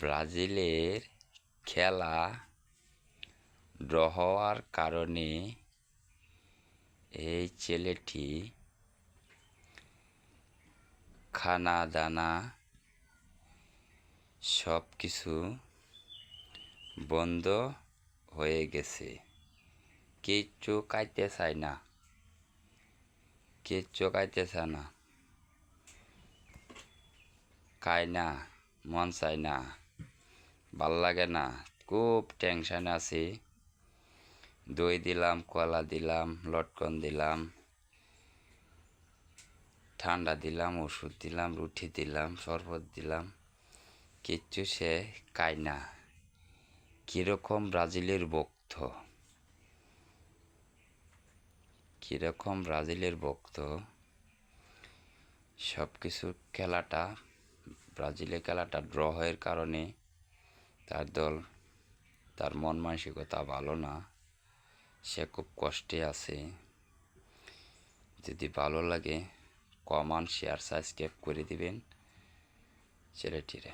ব্রাজিলের খেলা ড্র হওয়ার কারণে এই ছেলেটি খানা দানা সব কিছু বন্ধ হয়ে গেছে। কিচ্ছু খাইতে চায় না, কিচ্ছু খাইতে চায় না, খায় না, মন চায় না, ভাল লাগে না, খুব টেনশন আছে। দই দিলাম, কলা দিলাম, লটকন দিলাম, ঠান্ডা দিলাম, ওষুধ দিলাম, রুটি দিলাম, শরবত দিলাম, কিচ্ছু সে খায় না। কীরকম ব্রাজিলের ভক্ত, কীরকম ব্রাজিলের ভক্ত। সব কিছু খেলাটা ব্রাজিলের খেলাটা ড্র হওয়ার কারণে তার দল, তার মন মানসিকতা ভালো না, সে খুব কষ্টে আছে। যদি ভালো লাগে কমান, শেয়ার, সাবস্ক্রাইব করে দিবেন ছেলেটিরে।